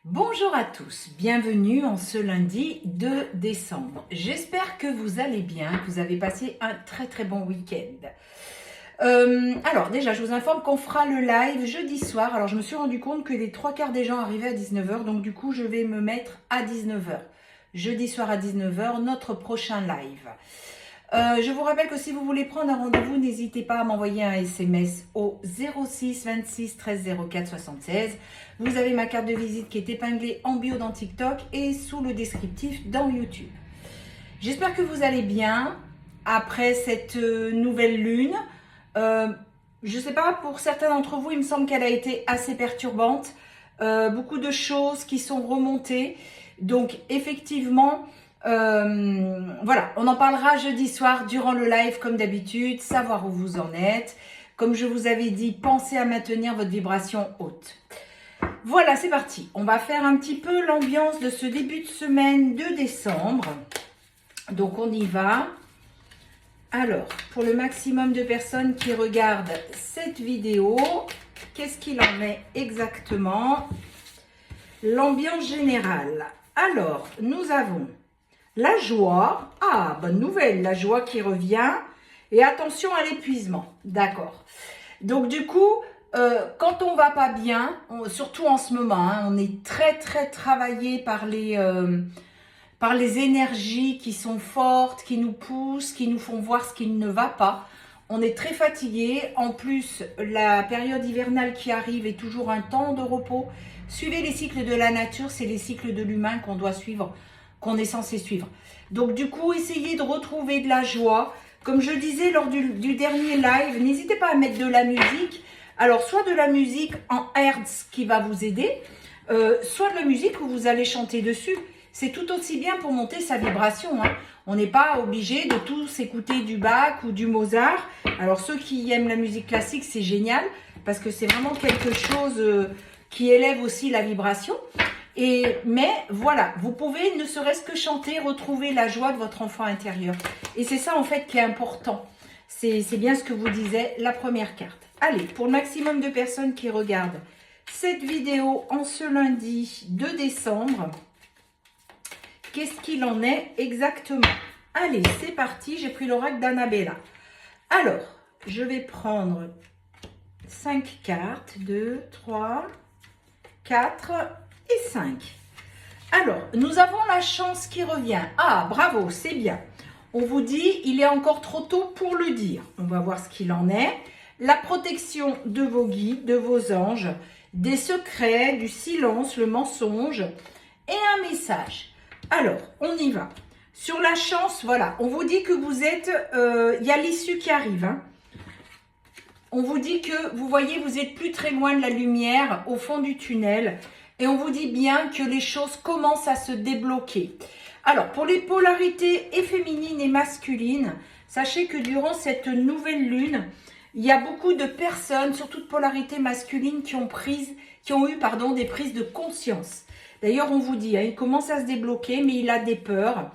Bonjour à tous, bienvenue en ce lundi 2 décembre. J'espère que vous allez bien, que vous avez passé un très bon week-end. Alors déjà, je vous informe qu'on fera le live jeudi soir. Alors je me suis rendu compte que les trois quarts des gens arrivaient à 19h, donc du coup je vais me mettre à 19h. Jeudi soir à 19h, notre prochain live. Je vous rappelle que si vous voulez prendre un rendez-vous, n'hésitez pas à m'envoyer un SMS au 06 26 13 04 76. Vous avez ma carte de visite qui est épinglée en bio dans TikTok et sous le descriptif dans YouTube. J'espère que vous allez bien après cette nouvelle lune. Je ne sais pas, pour certains d'entre vous, il me semble qu'elle a été assez perturbante. Beaucoup de choses qui sont remontées. Donc effectivement, voilà, on en parlera jeudi soir durant le live comme d'habitude, savoir où vous en êtes. Comme je vous avais dit, pensez à maintenir votre vibration haute. Voilà, c'est parti. On va faire un petit peu l'ambiance de ce début de semaine de décembre. Donc on y va. Alors, pour le maximum de personnes qui regardent cette vidéo, qu'est-ce qu'il en est exactement? L'ambiance générale. Alors, nous avons la joie. Ah, bonne nouvelle, la joie qui revient. Et attention à l'épuisement. D'accord. Donc, du coup, quand on va pas bien, surtout en ce moment, on est très travaillé par les énergies qui sont fortes, qui nous poussent, qui nous font voir ce qui ne va pas. On est très fatigué. En plus, la période hivernale qui arrive est toujours un temps de repos. Suivez les cycles de la nature, c'est les cycles de l'humain qu'on doit suivre, qu'on est censé suivre. Donc du coup, essayez de retrouver de la joie. Comme je disais lors du dernier live, n'hésitez pas à mettre de la musique. Alors, soit de la musique en hertz qui va vous aider, soit de la musique où vous allez chanter dessus. C'est tout aussi bien pour monter sa vibration. On n'est pas obligé de tous écouter du Bach ou du Mozart. Alors, ceux qui aiment la musique classique, c'est génial parce que c'est vraiment quelque chose qui élève aussi la vibration. Mais voilà, vous pouvez ne serait-ce que chanter, retrouver la joie de votre enfant intérieur. Et c'est ça en fait qui est important. C'est bien ce que vous disait la première carte. Allez, pour le maximum de personnes qui regardent cette vidéo en ce lundi 2 décembre, qu'est-ce qu'il en est exactement? Allez, c'est parti, j'ai pris l'oracle d'Annabella. Alors, je vais prendre 5 cartes, 2, 3, 4 et 5. Alors, nous avons la chance qui revient. Ah, bravo, c'est bien. On vous dit, il est encore trop tôt pour le dire. On va voir ce qu'il en est. La protection de vos guides, de vos anges, des secrets, du silence, le mensonge et un message. Alors, on y va. Sur la chance, voilà, on vous dit que vous êtes, il y a l'issue qui arrive. On vous dit que, vous voyez, vous êtes plus très loin de la lumière, au fond du tunnel. Et on vous dit bien que les choses commencent à se débloquer. Alors, pour les polarités et féminines et masculines, sachez que durant cette nouvelle lune, il y a beaucoup de personnes, surtout de polarité masculine, qui ont eu des prises de conscience. D'ailleurs, on vous dit, il commence à se débloquer, mais il a des peurs.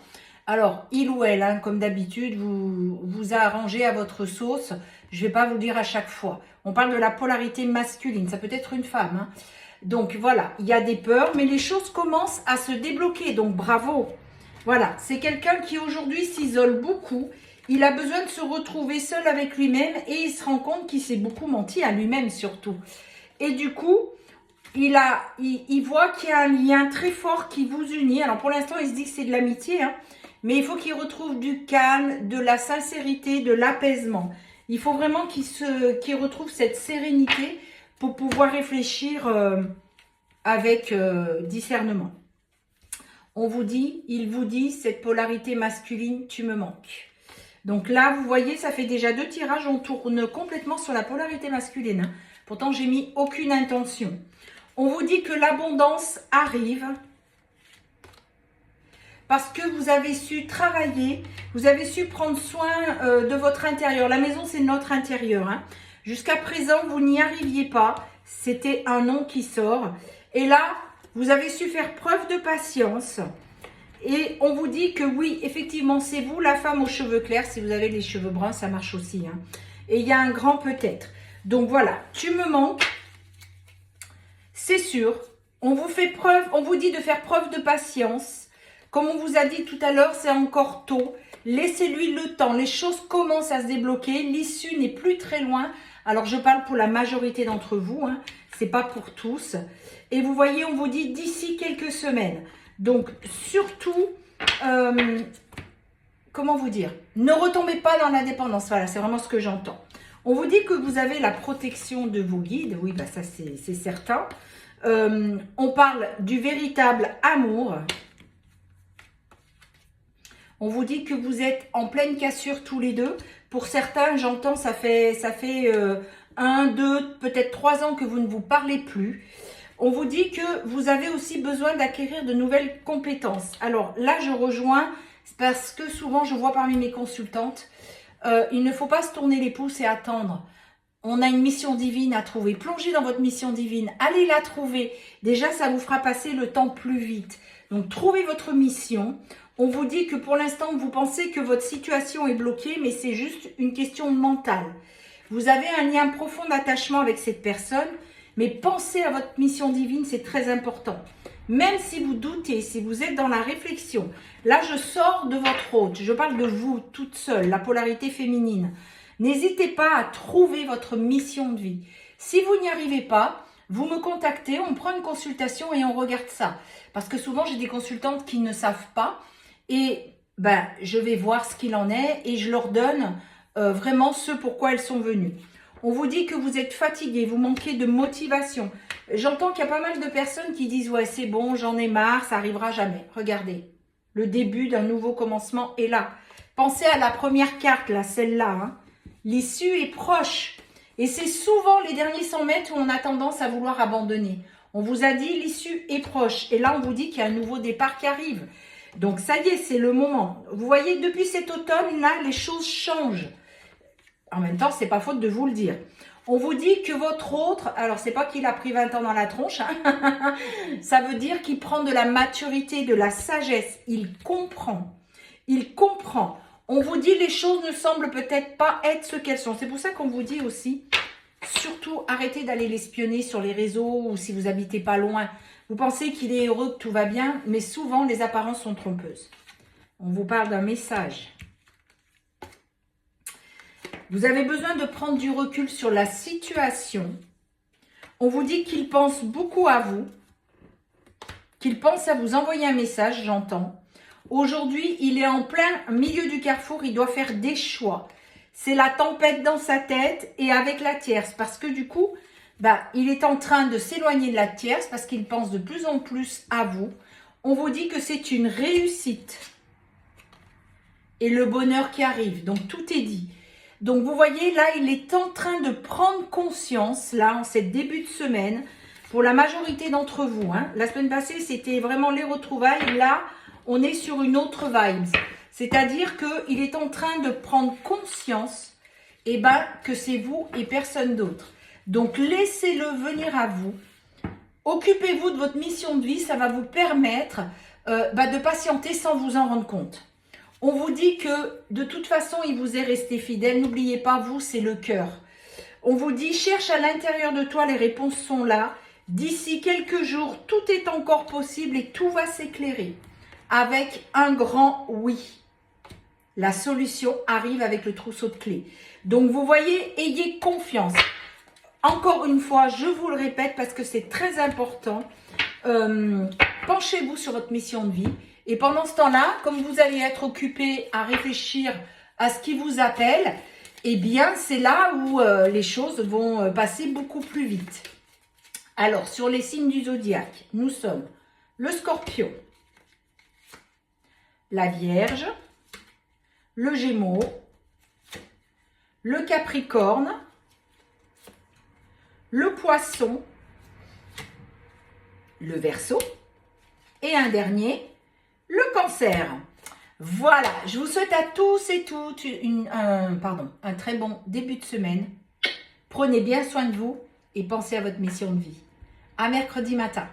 Alors, il ou elle, comme d'habitude, vous a arrangé à votre sauce. Je ne vais pas vous le dire à chaque fois. On parle de la polarité masculine. Ça peut être une femme. Donc, voilà, il y a des peurs, mais les choses commencent à se débloquer. Donc, bravo. Voilà, c'est quelqu'un qui aujourd'hui s'isole beaucoup. Il a besoin de se retrouver seul avec lui-même et il se rend compte qu'il s'est beaucoup menti à lui-même surtout. Et du coup, il voit qu'il y a un lien très fort qui vous unit. Alors, pour l'instant, il se dit que c'est de l'amitié, mais il faut qu'il retrouve du calme, de la sincérité, de l'apaisement. Il faut vraiment qu'il retrouve cette sérénité pour pouvoir réfléchir avec discernement. Il vous dit, cette polarité masculine, tu me manques. Donc là, vous voyez, ça fait déjà 2 tirages, on tourne complètement sur la polarité masculine. Pourtant, j'ai mis aucune intention. On vous dit que l'abondance arrive parce que vous avez su travailler, vous avez su prendre soin de votre intérieur. La maison, c'est notre intérieur. Jusqu'à présent, vous n'y arriviez pas. C'était un nom qui sort. Et là, vous avez su faire preuve de patience. Et on vous dit que oui, effectivement, c'est vous, la femme aux cheveux clairs. Si vous avez les cheveux bruns, ça marche aussi. Et il y a un grand peut-être. Donc voilà, tu me manques. C'est sûr, On vous dit de faire preuve de patience. Comme on vous a dit tout à l'heure, c'est encore tôt. Laissez-lui le temps. Les choses commencent à se débloquer. L'issue n'est plus très loin. Alors, je parle pour la majorité d'entre vous. Hein. Ce n'est pas pour tous. Et vous voyez, on vous dit d'ici quelques semaines. Donc, surtout, comment vous dire? Ne retombez pas dans l'indépendance. Voilà, c'est vraiment ce que j'entends. On vous dit que vous avez la protection de vos guides. Oui, bah ça, c'est certain. On parle du véritable amour. On vous dit que vous êtes en pleine cassure tous les deux. Pour certains, j'entends, ça fait 1, 2, peut-être 3 ans que vous ne vous parlez plus. On vous dit que vous avez aussi besoin d'acquérir de nouvelles compétences. Alors là, je rejoins, parce que souvent, je vois parmi mes consultantes, il ne faut pas se tourner les pouces et attendre. On a une mission divine à trouver. Plongez dans votre mission divine. Allez la trouver. Déjà, ça vous fera passer le temps plus vite. Donc, trouvez votre mission. On vous dit que pour l'instant, vous pensez que votre situation est bloquée, mais c'est juste une question mentale. Vous avez un lien profond d'attachement avec cette personne, mais pensez à votre mission divine, c'est très important. Même si vous doutez, si vous êtes dans la réflexion, là, je sors de votre hôte. Je parle de vous, toute seule, la polarité féminine. N'hésitez pas à trouver votre mission de vie. Si vous n'y arrivez pas, vous me contactez, on prend une consultation et on regarde ça. Parce que souvent, j'ai des consultantes qui ne savent pas et je vais voir ce qu'il en est et je leur donne vraiment ce pourquoi elles sont venues. On vous dit que vous êtes fatigué, vous manquez de motivation. J'entends qu'il y a pas mal de personnes qui disent « Ouais, c'est bon, j'en ai marre, ça arrivera jamais. » Regardez, le début d'un nouveau commencement est là. Pensez à la première carte, là, celle-là, hein. L'issue est proche. Et c'est souvent les derniers 100 mètres où on a tendance à vouloir abandonner. On vous a dit l'issue est proche. Et là, on vous dit qu'il y a un nouveau départ qui arrive. Donc, ça y est, c'est le moment. Vous voyez, depuis cet automne, là, les choses changent. En même temps, c'est pas faute de vous le dire. On vous dit que votre autre, alors c'est pas qu'il a pris 20 ans dans la tronche, hein. Ça veut dire qu'il prend de la maturité, de la sagesse. Il comprend. Il comprend. On vous dit les choses ne semblent peut-être pas être ce qu'elles sont. C'est pour ça qu'on vous dit aussi, surtout arrêtez d'aller l'espionner sur les réseaux ou si vous habitez pas loin. Vous pensez qu'il est heureux, que tout va bien, mais souvent les apparences sont trompeuses. On vous parle d'un message. Vous avez besoin de prendre du recul sur la situation. On vous dit qu'il pense beaucoup à vous, qu'il pense à vous envoyer un message, j'entends. Aujourd'hui, il est en plein milieu du carrefour, il doit faire des choix. C'est la tempête dans sa tête et avec la tierce. Parce que du coup, il est en train de s'éloigner de la tierce parce qu'il pense de plus en plus à vous. On vous dit que c'est une réussite. Et le bonheur qui arrive. Donc, tout est dit. Donc, vous voyez, là, il est en train de prendre conscience, là, en cette début de semaine, pour la majorité d'entre vous. Hein. La semaine passée, c'était vraiment les retrouvailles. Là, on est sur une autre vibe. C'est-à-dire qu'il est en train de prendre conscience que c'est vous et personne d'autre. Donc, laissez-le venir à vous. Occupez-vous de votre mission de vie. Ça va vous permettre de patienter sans vous en rendre compte. On vous dit que de toute façon, il vous est resté fidèle. N'oubliez pas, vous, c'est le cœur. On vous dit, cherche à l'intérieur de toi, les réponses sont là. D'ici quelques jours, tout est encore possible et tout va s'éclairer. Avec un grand oui. La solution arrive avec le trousseau de clés. Donc, vous voyez, ayez confiance. Encore une fois, je vous le répète parce que c'est très important. Penchez-vous sur votre mission de vie. Et pendant ce temps-là, comme vous allez être occupé à réfléchir à ce qui vous appelle, eh bien, c'est là où les choses vont passer beaucoup plus vite. Alors, sur les signes du zodiaque, nous sommes le Scorpion, la Vierge, le Gémeaux, le Capricorne, le Poisson, le Verseau et un dernier, le Cancer. Voilà, je vous souhaite à tous et toutes un très bon début de semaine. Prenez bien soin de vous et pensez à votre mission de vie. À mercredi matin.